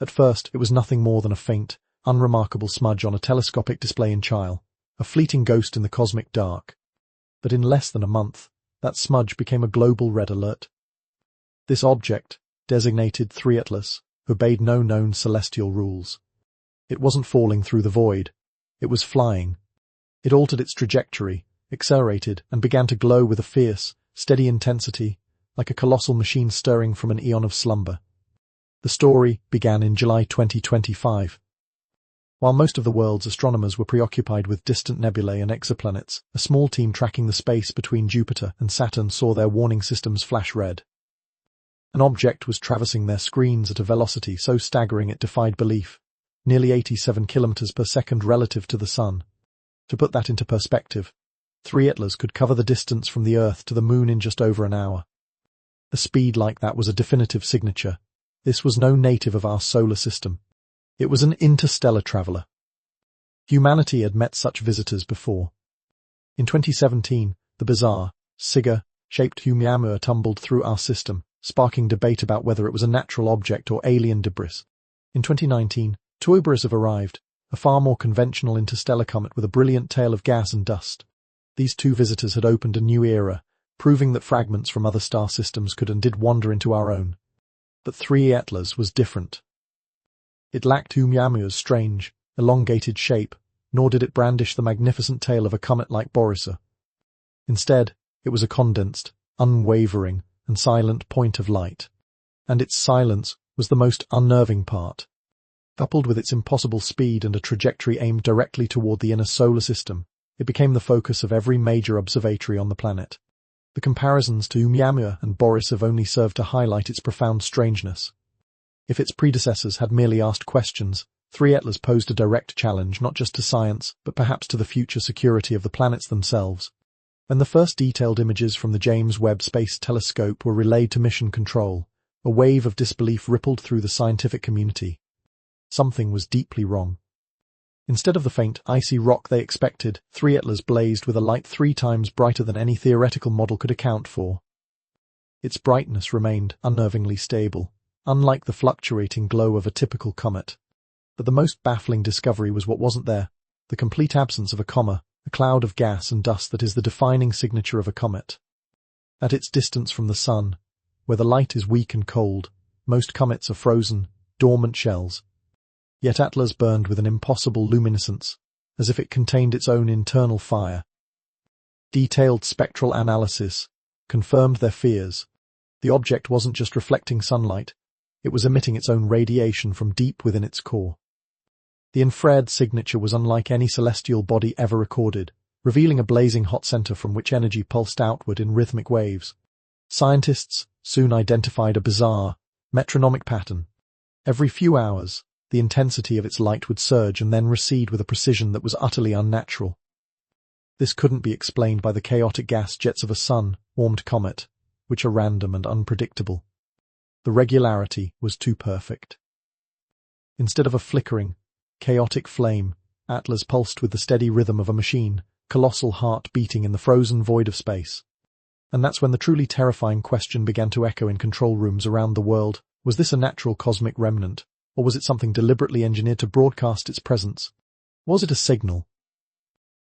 At first, it was nothing more than a faint, unremarkable smudge on a telescopic display in Chile, a fleeting ghost in the cosmic dark. But in less than a month, that smudge became a global red alert. This object, designated 3 Atlas, obeyed no known celestial rules. It wasn't falling through the void. It was flying. It altered its trajectory, accelerated, and began to glow with a fierce, steady intensity, like a colossal machine stirring from an eon of slumber. The story began in July 2025. While most of the world's astronomers were preoccupied with distant nebulae and exoplanets, a small team tracking the space between Jupiter and Saturn saw their warning systems flash red. An object was traversing their screens at a velocity so staggering it defied belief, nearly 87 kilometers per second relative to the Sun. To put that into perspective, 3 Atlas could cover the distance from the Earth to the Moon in just over an hour. A speed like that was a definitive signature. This was no native of our solar system. It was an interstellar traveler. Humanity had met such visitors before. In 2017, the bizarre, cigar-shaped Oumuamua tumbled through our system, sparking debate about whether it was a natural object or alien debris. In 2019, Tuoborus arrived, a far more conventional interstellar comet with a brilliant tail of gas and dust. These two visitors had opened a new era, proving that fragments from other star systems could and did wander into our own. But 3 Atlas was different. It lacked Oumuamua's strange, elongated shape, nor did it brandish the magnificent tail of a comet like Borisa. Instead, it was a condensed, unwavering, and silent point of light. And its silence was the most unnerving part. Coupled with its impossible speed and a trajectory aimed directly toward the inner solar system, it became the focus of every major observatory on the planet. The comparisons to Oumuamua and Borisov only served to highlight its profound strangeness. If its predecessors had merely asked questions, 3 Atlas posed a direct challenge not just to science, but perhaps to the future security of the planets themselves. When the first detailed images from the James Webb Space Telescope were relayed to mission control, a wave of disbelief rippled through the scientific community. Something was deeply wrong. Instead of the faint, icy rock they expected, 3 Atlas blazed with a light 3 times brighter than any theoretical model could account for. Its brightness remained unnervingly stable, unlike the fluctuating glow of a typical comet. But the most baffling discovery was what wasn't there, the complete absence of a coma, a cloud of gas and dust that is the defining signature of a comet. At its distance from the Sun, where the light is weak and cold, most comets are frozen, dormant shells. Yet Atlas burned with an impossible luminescence, as if it contained its own internal fire. Detailed spectral analysis confirmed their fears. The object wasn't just reflecting sunlight, it was emitting its own radiation from deep within its core. The infrared signature was unlike any celestial body ever recorded, revealing a blazing hot center from which energy pulsed outward in rhythmic waves. Scientists soon identified a bizarre, metronomic pattern. Every few hours, the intensity of its light would surge and then recede with a precision that was utterly unnatural. This couldn't be explained by the chaotic gas jets of a sun-warmed comet, which are random and unpredictable. The regularity was too perfect. Instead of a flickering, chaotic flame, Atlas pulsed with the steady rhythm of a machine, colossal heart beating in the frozen void of space. And that's when the truly terrifying question began to echo in control rooms around the world. Was this a natural cosmic remnant, or was it something deliberately engineered to broadcast its presence? Was it a signal?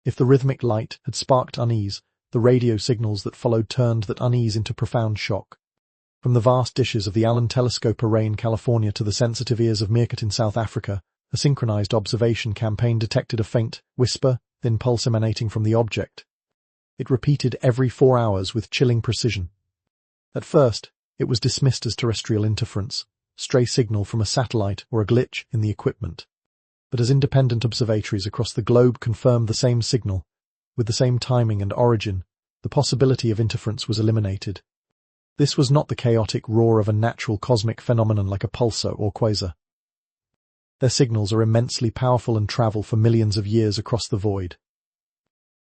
If the rhythmic light had sparked unease, the radio signals that followed turned that unease into profound shock. From the vast dishes of the Allen Telescope Array in California to the sensitive ears of Meerkat in South Africa, a synchronized observation campaign detected a faint, whisper-thin pulse emanating from the object. It repeated every 4 hours with chilling precision. At first, it was dismissed as terrestrial interference, stray signal from a satellite or a glitch in the equipment. But as independent observatories across the globe confirmed the same signal, with the same timing and origin, the possibility of interference was eliminated. This was not the chaotic roar of a natural cosmic phenomenon like a pulsar or quasar. Their signals are immensely powerful and travel for millions of years across the void.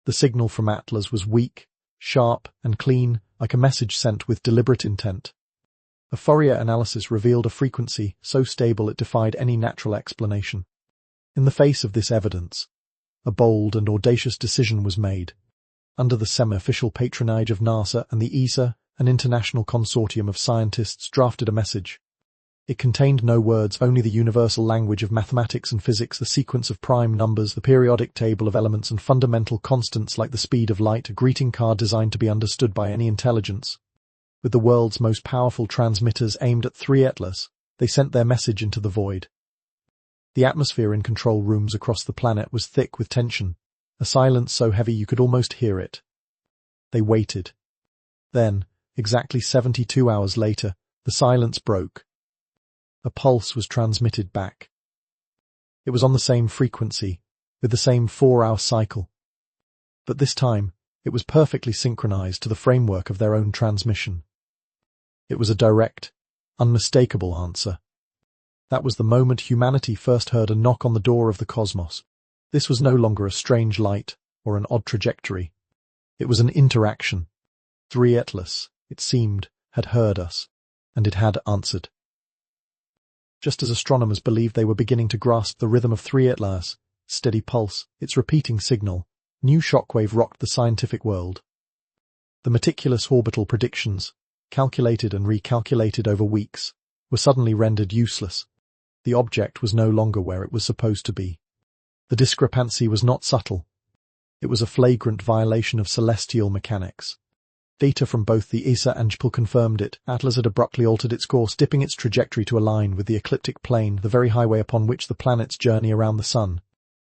The signal from Atlas was weak, sharp, and clean, like a message sent with deliberate intent. A Fourier analysis revealed a frequency so stable it defied any natural explanation. In the face of this evidence, a bold and audacious decision was made. Under the semi-official patronage of NASA and the ESA, an international consortium of scientists drafted a message. It contained no words, only the universal language of mathematics and physics, the sequence of prime numbers, the periodic table of elements, and fundamental constants like the speed of light, a greeting card designed to be understood by any intelligence. With the world's most powerful transmitters aimed at 3 Atlas, they sent their message into the void. The atmosphere in control rooms across the planet was thick with tension, a silence so heavy you could almost hear it. They waited. Then, exactly 72 hours later, the silence broke. A pulse was transmitted back. It was on the same frequency, with the same 4-hour cycle. But this time, it was perfectly synchronized to the framework of their own transmission. It was a direct, unmistakable answer. That was the moment humanity first heard a knock on the door of the cosmos. This was no longer a strange light or an odd trajectory. It was an interaction. 3 Atlas, it seemed, had heard us, and it had answered. Just as astronomers believed they were beginning to grasp the rhythm of 3 Atlas, steady pulse, its repeating signal, new shockwave rocked the scientific world. The meticulous orbital predictions, calculated and recalculated over weeks, were suddenly rendered useless. The object was no longer where it was supposed to be. The discrepancy was not subtle. It was a flagrant violation of celestial mechanics. Data from both the ESA and JPL confirmed it. Atlas had abruptly altered its course, dipping its trajectory to align with the ecliptic plane, the very highway upon which the planets journey around the Sun.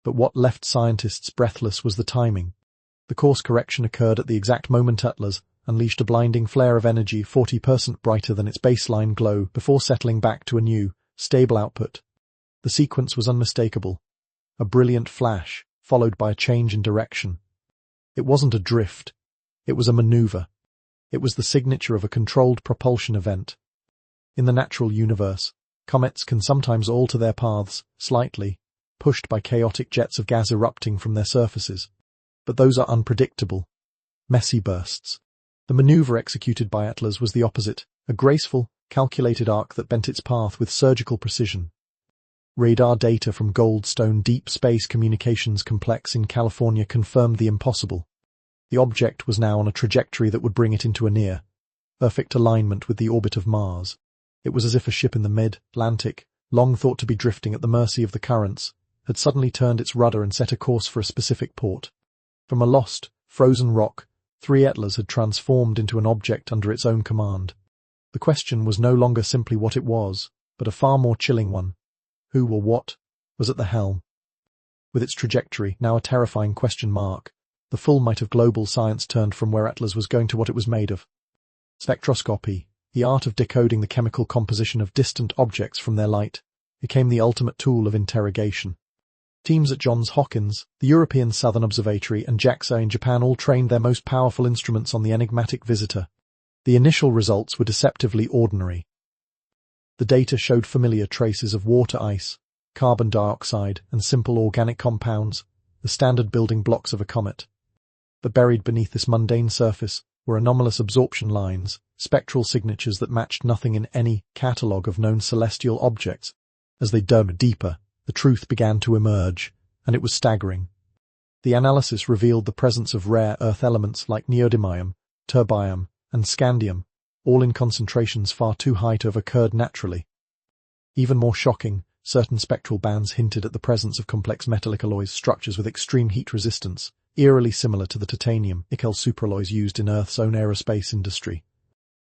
But what left scientists breathless was the timing. The course correction occurred at the exact moment Atlas unleashed a blinding flare of energy 40% brighter than its baseline glow before settling back to a new, stable output. The sequence was unmistakable. A brilliant flash, followed by a change in direction. It wasn't a drift. It was a maneuver. It was the signature of a controlled propulsion event. In the natural universe, comets can sometimes alter their paths, slightly, pushed by chaotic jets of gas erupting from their surfaces. But those are unpredictable, messy bursts. The maneuver executed by Atlas was the opposite, a graceful, calculated arc that bent its path with surgical precision. Radar data from Goldstone Deep Space Communications Complex in California confirmed the impossible. The object was now on a trajectory that would bring it into a near, perfect alignment with the orbit of Mars. It was as if a ship in the mid-Atlantic, long thought to be drifting at the mercy of the currents, had suddenly turned its rudder and set a course for a specific port. From a lost, frozen rock, 3 Atlas had transformed into an object under its own command. The question was no longer simply what it was, but a far more chilling one. Who or what was at the helm? With its trajectory now a terrifying question mark, the full might of global science turned from where Atlas was going to what it was made of. Spectroscopy, the art of decoding the chemical composition of distant objects from their light, became the ultimate tool of interrogation. Teams at Johns Hopkins, the European Southern Observatory, and JAXA in Japan all trained their most powerful instruments on the enigmatic visitor. The initial results were deceptively ordinary. The data showed familiar traces of water ice, carbon dioxide, and simple organic compounds, the standard building blocks of a comet. But buried beneath this mundane surface were anomalous absorption lines, spectral signatures that matched nothing in any catalogue of known celestial objects. As they dug deeper, the truth began to emerge, and it was staggering. The analysis revealed the presence of rare earth elements like neodymium, terbium, and scandium, all in concentrations far too high to have occurred naturally. Even more shocking, certain spectral bands hinted at the presence of complex metallic alloys structures with extreme heat resistance, eerily similar to the titanium-nickel superalloys used in Earth's own aerospace industry.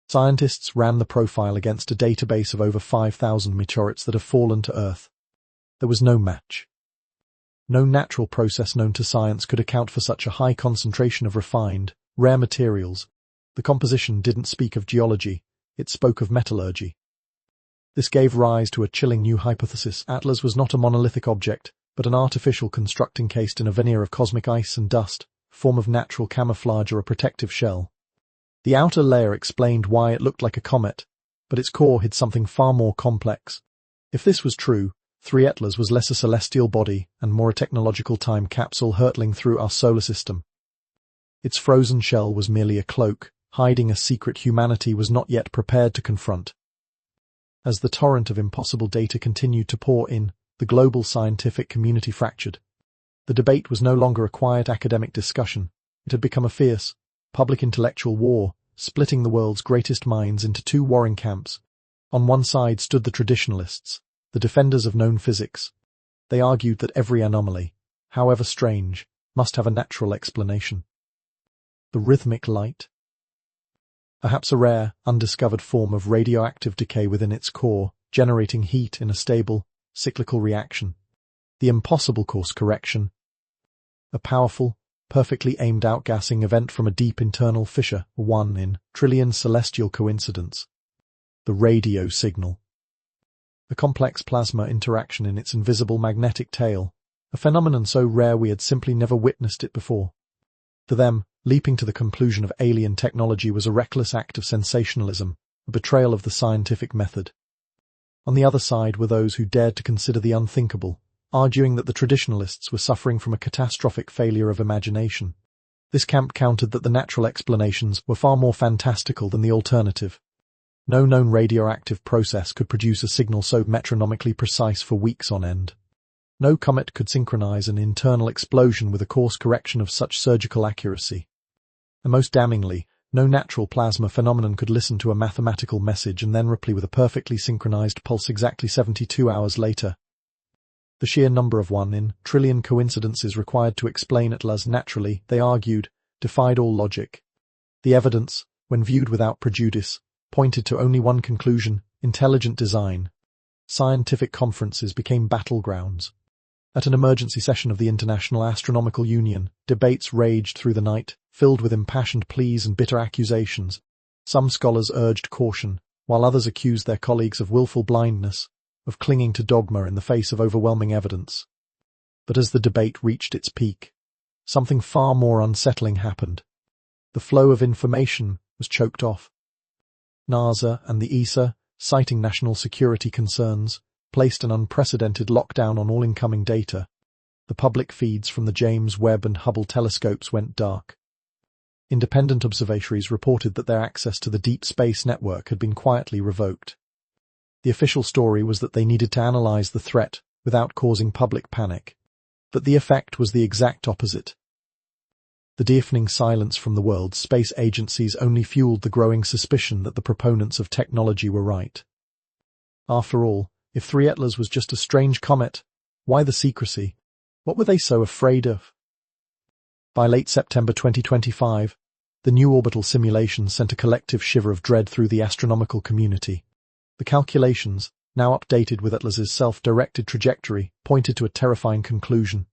Scientists ran the profile against a database of over 5,000 meteorites that have fallen to Earth. There was no match. No natural process known to science could account for such a high concentration of refined, rare materials. The composition didn't speak of geology, it spoke of metallurgy. This gave rise to a chilling new hypothesis. Atlas was not a monolithic object, but an artificial construct encased in a veneer of cosmic ice and dust, a form of natural camouflage or a protective shell. The outer layer explained why it looked like a comet, but its core hid something far more complex. If this was true, 3 Atlas was less a celestial body and more a technological time capsule hurtling through our solar system. Its frozen shell was merely a cloak, hiding a secret humanity was not yet prepared to confront. As the torrent of impossible data continued to pour in, the global scientific community fractured. The debate was no longer a quiet academic discussion. It had become a fierce, public intellectual war, splitting the world's greatest minds into two warring camps. On one side stood the traditionalists, the defenders of known physics. They argued that every anomaly, however strange, must have a natural explanation. The rhythmic light? Perhaps a rare, undiscovered form of radioactive decay within its core, generating heat in a stable, cyclical reaction. The impossible course correction. A powerful, perfectly aimed outgassing event from a deep internal fissure, one in trillion celestial coincidence. The radio signal. A complex plasma interaction in its invisible magnetic tail, a phenomenon so rare we had simply never witnessed it before. To them, leaping to the conclusion of alien technology was a reckless act of sensationalism, a betrayal of the scientific method. On the other side were those who dared to consider the unthinkable, arguing that the traditionalists were suffering from a catastrophic failure of imagination. This camp countered that the natural explanations were far more fantastical than the alternative. No known radioactive process could produce a signal so metronomically precise for weeks on end. No comet could synchronize an internal explosion with a course correction of such surgical accuracy. And most damningly, no natural plasma phenomenon could listen to a mathematical message and then reply with a perfectly synchronized pulse exactly 72 hours later. The sheer number of 1 in trillion coincidences required to explain Atlas naturally, they argued, defied all logic. The evidence, when viewed without prejudice, pointed to only one conclusion: intelligent design. Scientific conferences became battlegrounds. At an emergency session of the International Astronomical Union, debates raged through the night, filled with impassioned pleas and bitter accusations. Some scholars urged caution, while others accused their colleagues of willful blindness, of clinging to dogma in the face of overwhelming evidence. But as the debate reached its peak, something far more unsettling happened. The flow of information was choked off. NASA and the ESA, citing national security concerns, placed an unprecedented lockdown on all incoming data. The public feeds from the James Webb and Hubble telescopes went dark. Independent observatories reported that their access to the Deep Space Network had been quietly revoked. The official story was that they needed to analyze the threat without causing public panic. But the effect was the exact opposite. The deafening silence from the world's space agencies only fueled the growing suspicion that the proponents of technology were right. After all, if 3 Atlas was just a strange comet, why the secrecy? What were they so afraid of? By late September 2025, the new orbital simulations sent a collective shiver of dread through the astronomical community. The calculations, now updated with Atlas's self-directed trajectory, pointed to a terrifying conclusion.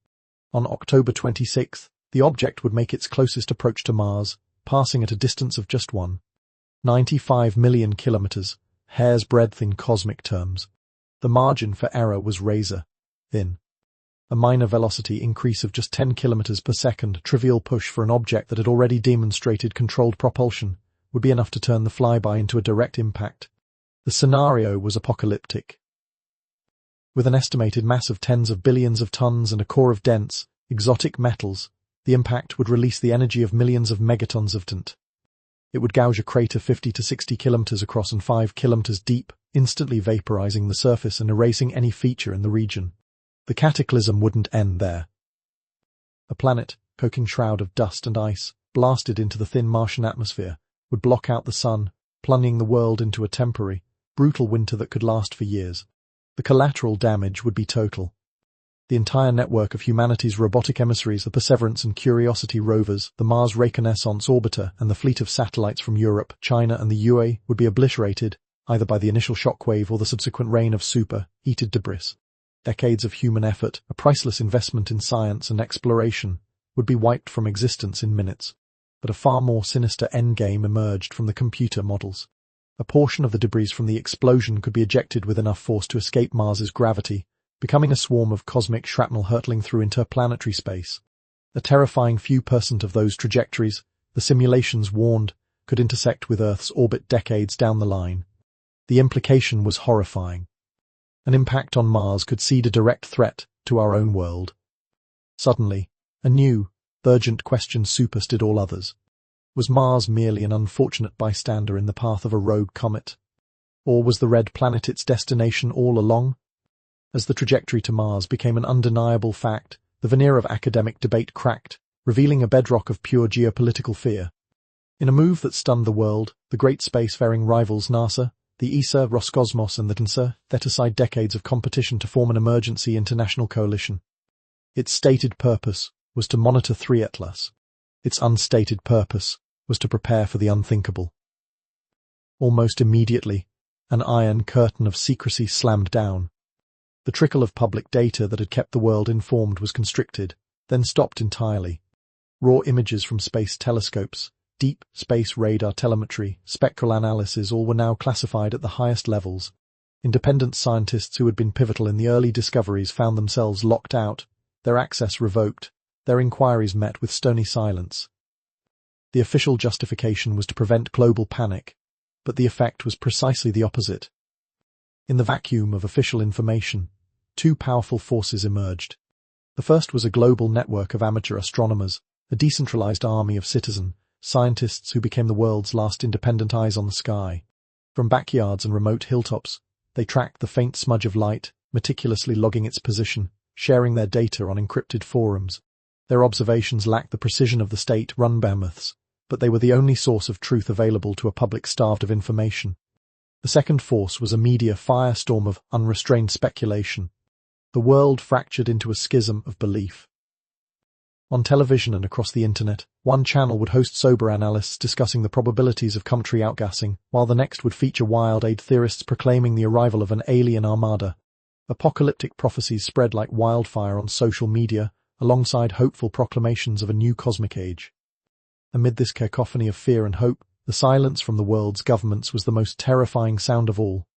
On October 26th, the object would make its closest approach to Mars, passing at a distance of just 1.95 million kilometers, hair's breadth in cosmic terms. The margin for error was razor-thin. A minor velocity increase of just 10 kilometers per second, trivial push for an object that had already demonstrated controlled propulsion, would be enough to turn the flyby into a direct impact. The scenario was apocalyptic. With an estimated mass of tens of billions of tons and a core of dense, exotic metals, the impact would release the energy of millions of megatons of TNT. It would gouge a crater 50 to 60 kilometers across and 5 kilometers deep, instantly vaporizing the surface and erasing any feature in the region. The cataclysm wouldn't end there. A planet-coating shroud of dust and ice, blasted into the thin Martian atmosphere, would block out the sun, plunging the world into a temporary, brutal winter that could last for years. The collateral damage would be total. The entire network of humanity's robotic emissaries, the Perseverance and Curiosity rovers, the Mars Reconnaissance Orbiter, and the fleet of satellites from Europe, China, and the UAE would be obliterated, either by the initial shockwave or the subsequent rain of super-heated debris. Decades of human effort, a priceless investment in science and exploration, would be wiped from existence in minutes. But a far more sinister endgame emerged from the computer models. A portion of the debris from the explosion could be ejected with enough force to escape Mars's gravity, becoming a swarm of cosmic shrapnel hurtling through interplanetary space. A terrifying few % of those trajectories, the simulations warned, could intersect with Earth's orbit decades down the line. The implication was horrifying. An impact on Mars could seed a direct threat to our own world. Suddenly, a new, urgent question superseded all others. Was Mars merely an unfortunate bystander in the path of a rogue comet? Or was the red planet its destination all along? As the trajectory to Mars became an undeniable fact, the veneer of academic debate cracked, revealing a bedrock of pure geopolitical fear. In a move that stunned the world, the great spacefaring rivals NASA, The ESA, Roscosmos and the TNSA set aside decades of competition to form an emergency international coalition. Its stated purpose was to monitor 3 Atlas. Its unstated purpose was to prepare for the unthinkable. Almost immediately, an iron curtain of secrecy slammed down. The trickle of public data that had kept the world informed was constricted, then stopped entirely. Raw images from space telescopes, deep space radar telemetry, spectral analysis, all were now classified at the highest levels. Independent scientists who had been pivotal in the early discoveries found themselves locked out, their access revoked, their inquiries met with stony silence. The official justification was to prevent global panic, but the effect was precisely the opposite. In the vacuum of official information, 2 powerful forces emerged. The first was a global network of amateur astronomers, a decentralized army of citizen scientists who became the world's last independent eyes on the sky. From backyards and remote hilltops, they tracked the faint smudge of light, meticulously logging its position, sharing their data on encrypted forums. Their observations lacked the precision of the state-run behemoths, but they were the only source of truth available to a public starved of information. The second force was a media firestorm of unrestrained speculation. The world fractured into a schism of belief. On television and across the internet, one channel would host sober analysts discussing the probabilities of country outgassing, while the next would feature wild-eyed theorists proclaiming the arrival of an alien armada. Apocalyptic prophecies spread like wildfire on social media, alongside hopeful proclamations of a new cosmic age. Amid this cacophony of fear and hope, the silence from the world's governments was the most terrifying sound of all.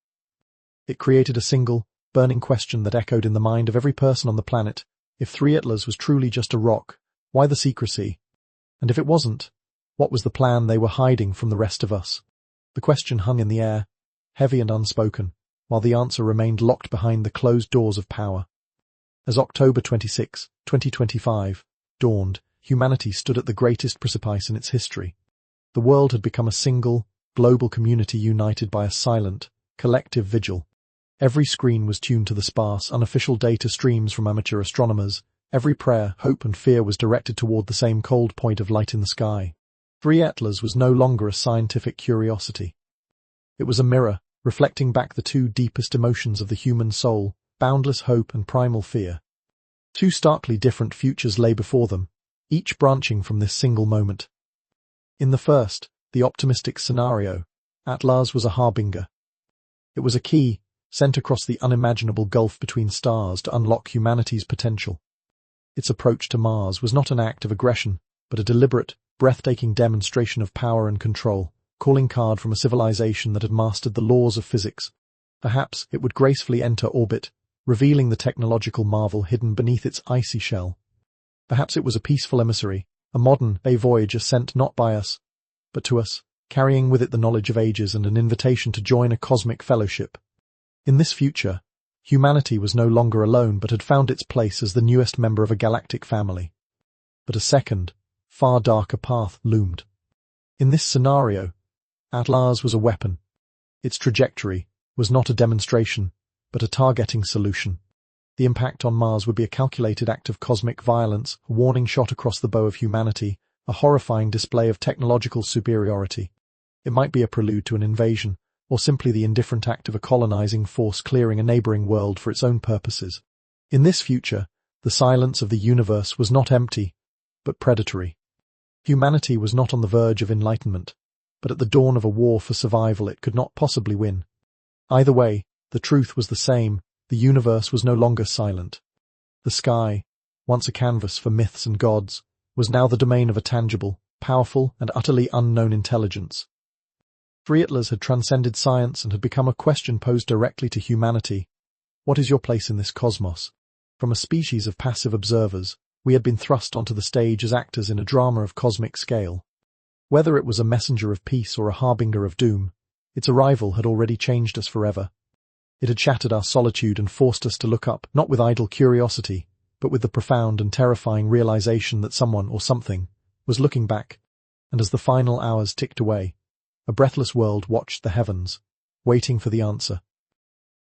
It created a single, burning question that echoed in the mind of every person on the planet. If 3 Atlas was truly just a rock, why the secrecy? And if it wasn't, what was the plan they were hiding from the rest of us? The question hung in the air, heavy and unspoken, while the answer remained locked behind the closed doors of power. As October 26, 2025, dawned, humanity stood at the greatest precipice in its history. The world had become a single, global community united by a silent, collective vigil. Every screen was tuned to the sparse, unofficial data streams from amateur astronomers. Every prayer, hope and fear was directed toward the same cold point of light in the sky. 3 Atlas was no longer a scientific curiosity. It was a mirror, reflecting back the 2 deepest emotions of the human soul, boundless hope and primal fear. 2 starkly different futures lay before them, each branching from this single moment. In the first, the optimistic scenario, Atlas was a harbinger. It was a key, sent across the unimaginable gulf between stars to unlock humanity's potential. Its approach to Mars was not an act of aggression, but a deliberate, breathtaking demonstration of power and control, calling card from a civilization that had mastered the laws of physics. Perhaps it would gracefully enter orbit, revealing the technological marvel hidden beneath its icy shell. Perhaps it was a peaceful emissary, a modern-day voyager sent not by us, but to us, carrying with it the knowledge of ages and an invitation to join a cosmic fellowship. In this future, humanity was no longer alone but had found its place as the newest member of a galactic family. But a second, far darker path loomed. In this scenario, Atlas was a weapon. Its trajectory was not a demonstration, but a targeting solution. The impact on Mars would be a calculated act of cosmic violence, a warning shot across the bow of humanity, a horrifying display of technological superiority. It might be a prelude to an invasion, or simply the indifferent act of a colonizing force clearing a neighboring world for its own purposes. In this future, the silence of the universe was not empty, but predatory. Humanity was not on the verge of enlightenment, but at the dawn of a war for survival it could not possibly win. Either way, the truth was the same, the universe was no longer silent. The sky, once a canvas for myths and gods, was now the domain of a tangible, powerful, and utterly unknown intelligence. 3 Atlas had transcended science and had become a question posed directly to humanity. What is your place in this cosmos? From a species of passive observers, we had been thrust onto the stage as actors in a drama of cosmic scale. Whether it was a messenger of peace or a harbinger of doom, its arrival had already changed us forever. It had shattered our solitude and forced us to look up, not with idle curiosity, but with the profound and terrifying realization that someone or something was looking back. And as the final hours ticked away, a breathless world watched the heavens, waiting for the answer.